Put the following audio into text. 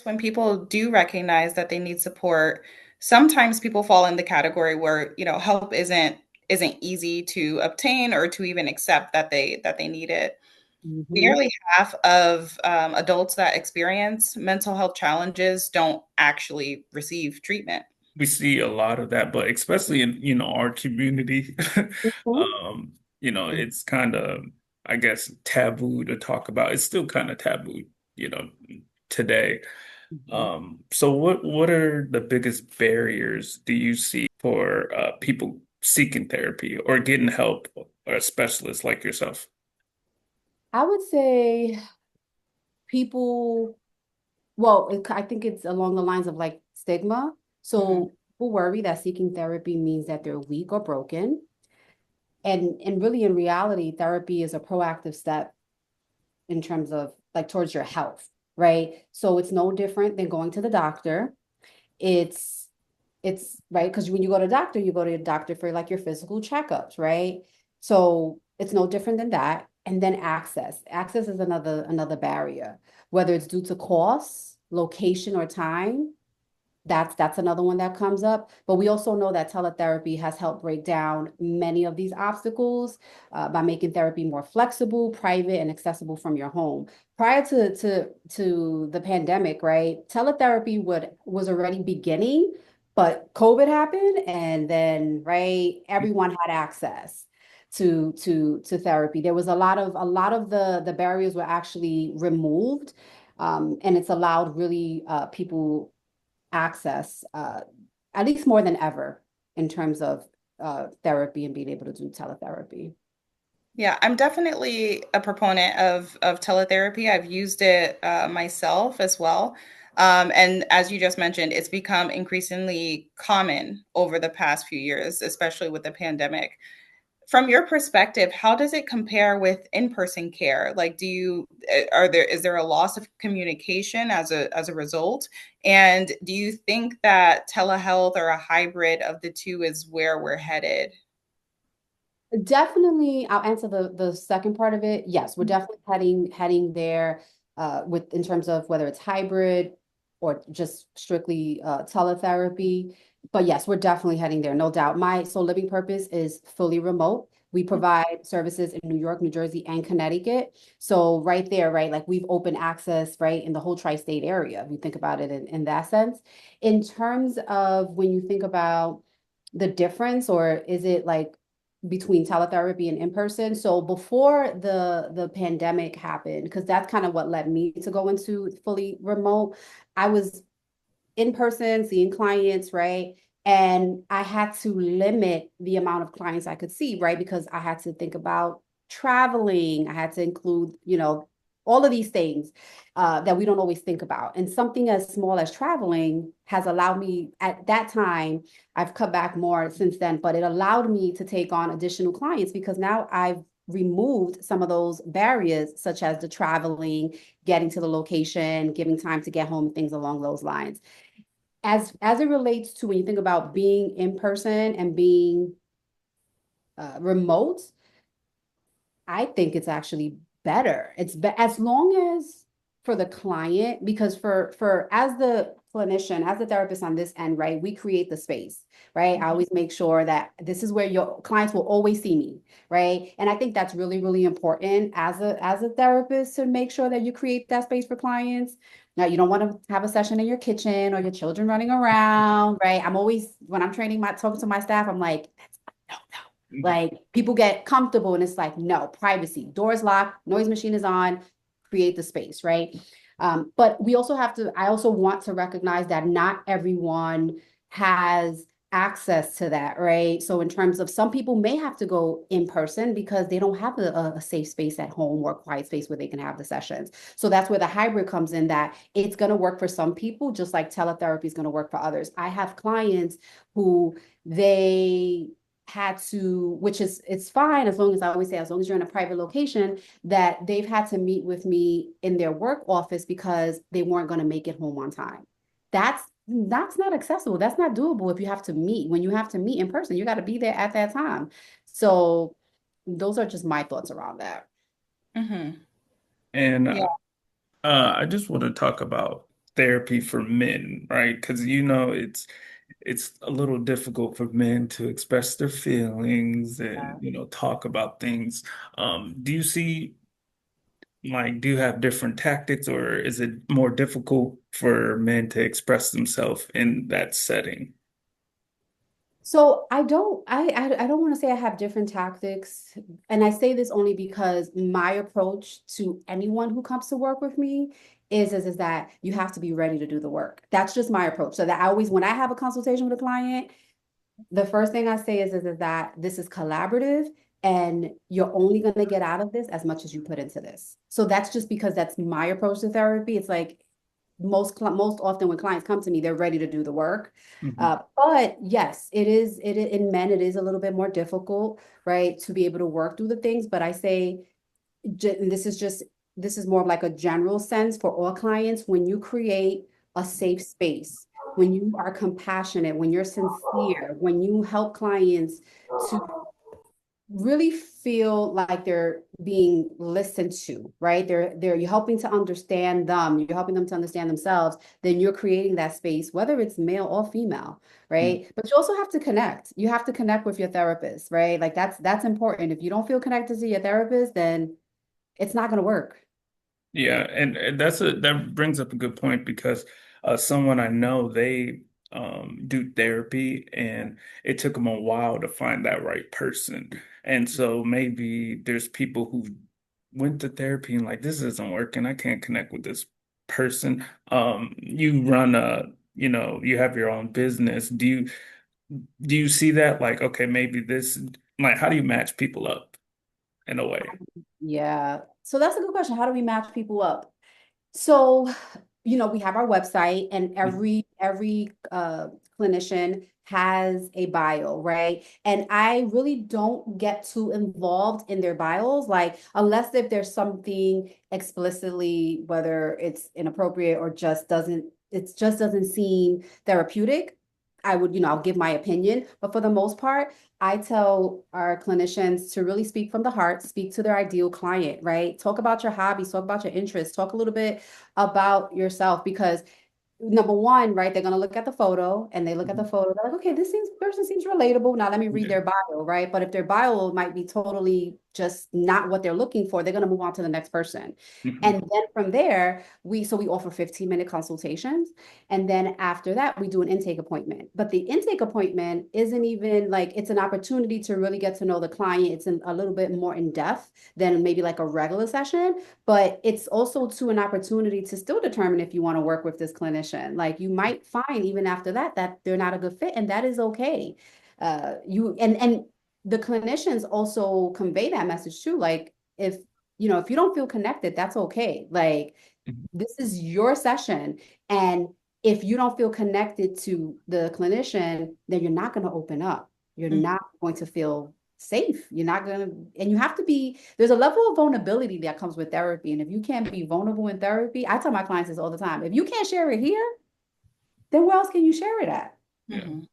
when people do recognize that they need support, sometimes people fall in the category where, help isn't easy to obtain or to even accept that they need it. Hmm. Nearly half of adults that experience mental health challenges don't actually receive treatment. We see a lot of that, but especially in, our community, um, it's kind of, I guess, taboo to talk about. It's still kind of taboo, you know, today. Hmm. So what are the biggest barriers do you see for people seeking therapy or getting help or a specialist like yourself? I would say people, well, I think it's along the lines of like stigma. Mhm. So people worry that seeking therapy means that they're weak or broken. And really in reality, therapy is a proactive step in terms of like towards your health, right? So it's no different than going to the doctor. It's it's right because when you go to doctor, you go to the doctor for like your physical checkups, right? So it's no different than that. And then access. Access is another barrier, whether it's due to cost, location, or time. That's another one that comes up. But we also know that teletherapy has helped break down many of these obstacles by making therapy more flexible, private, and accessible from your home. Prior to the pandemic, right? Teletherapy was already beginning, but COVID happened, and then right, everyone had access to therapy. There was a lot of the barriers were actually removed, and it's allowed really people access, at least more than ever, in terms of therapy and being able to do teletherapy. Yeah, I'm definitely a proponent of teletherapy. I've used it myself as well. And as you just mentioned, it's become increasingly common over the past few years, especially with the pandemic. From your perspective, how does it compare with in-person care? Like, is there a loss of communication as a result? And do you think that telehealth or a hybrid of the two is where we're headed? Definitely, I'll answer the second part of it. Yes, we're definitely heading there with in terms of whether it's hybrid or just strictly teletherapy. But yes, we're definitely heading there, no doubt. My Soul Living Purpose is fully remote. We provide services in New York, New Jersey, and Connecticut. So right there, right, like we've opened access, right, in the whole tri-state area, if you think about it in that sense. In terms of when you think about the difference, or is it like between teletherapy and in person. So before the pandemic happened, because that's kind of what led me to go into fully remote, I was in person seeing clients, right? And I had to limit the amount of clients I could see, right? Because I had to think about traveling. I had to include, all of these things that we don't always think about. And something as small as traveling has allowed me at that time, I've cut back more since then, but it allowed me to take on additional clients because now I've removed some of those barriers, such as the traveling, getting to the location, giving time to get home, things along those lines. As it relates to when you think about being in person and being remote, I think it's actually better. As long as for the client, because for as the clinician, as the therapist on this end, right, we create the space, right? I always make sure that this is where your clients will always see me, right? And I think that's really, really important as a therapist to make sure that you create that space for clients. Now, you don't want to have a session in your kitchen or your children running around, right? I'm always when I'm training my talking to my staff, I'm like, no, no. Like people get comfortable and it's like, no, privacy, doors locked, noise machine is on, create the space, right? But we also have to, I also want to recognize that not everyone has access to that, right? So in terms of some people may have to go in person because they don't have a safe space at home or a quiet space where they can have the sessions. So that's where the hybrid comes in, that it's going to work for some people, just like teletherapy is going to work for others. I have clients who they had to, which is it's fine as long as I always say, as long as you're in a private location, that they've had to meet with me in their work office because they weren't going to make it home on time. That's not accessible. That's not doable if you have to meet. When you have to meet in person, you got to be there at that time. So those are just my thoughts around that. Hmm. And Yeah. I just want to talk about therapy for men, right? Because you know it's a little difficult for men to express their feelings and talk about things. Do you see like do you have different tactics, or is it more difficult for men to express themselves in that setting? So I don't want to say I have different tactics. And I say this only because my approach to anyone who comes to work with me is that you have to be ready to do the work. That's just my approach. So that I always, when I have a consultation with a client, the first thing I say is that this is collaborative and you're only going to get out of this as much as you put into this. So that's just because that's my approach to therapy. It's like most often when clients come to me, they're ready to do the work. Mhm. But yes, in men, it is a little bit more difficult, right, to be able to work through the things. But I say, and this is more of like a general sense for all clients. When you create a safe space, when you are compassionate, when you're sincere, when you help clients to really feel like they're being listened to, right? You're helping to understand them, you're helping them to understand themselves, then you're creating that space, whether it's male or female, Mm. right? But you also have to connect. You have to connect with your therapist, right? Like that's important. If you don't feel connected to your therapist, then it's not going to work. Yeah, and that brings up a good point because someone I know they do therapy and it took them a while to find that right person. And so maybe there's people who went to therapy and like this isn't working. I can't connect with this person. You run you have your own business. Do you see that like okay, maybe this like how do you match people up in a way? Yeah. So that's a good question. How do we match people up? So, we have our website and Mhm. every clinician has a bio, right? And I really don't get too involved in their bios, like unless if there's something explicitly, whether it's inappropriate or just doesn't seem therapeutic. I would, I'll give my opinion, but for the most part, I tell our clinicians to really speak from the heart, speak to their ideal client, right? Talk about your hobbies, talk about your interests, talk a little bit about yourself because number one, right, they're gonna look at the photo and they look at the Mhm. photo, they're like, okay, person seems relatable. Now let me read Yeah. their bio, right? But if their bio might be totally just not what they're looking for, they're gonna move on to the next person. And Mhm. then from there, we offer 15-minute consultations. And then after that, we do an intake appointment. But the intake appointment isn't even like it's an opportunity to really get to know the client. It's a little bit more in depth than maybe like a regular session, but it's also to an opportunity to still determine if you want to work with this clinician. Like you might find even after that that they're not a good fit, and that is okay. You and the clinicians also convey that message too. Like if you don't feel connected, that's okay. Like Mhm. this is your session, and if you don't feel connected to the clinician, then you're not going to open up. You're Mhm. not going to feel safe. You're not going to, and you have to be, there's a level of vulnerability that comes with therapy. And if you can't be vulnerable in therapy, I tell my clients this all the time. If you can't share it here, then where else can you share it at? Yeah. Mhm.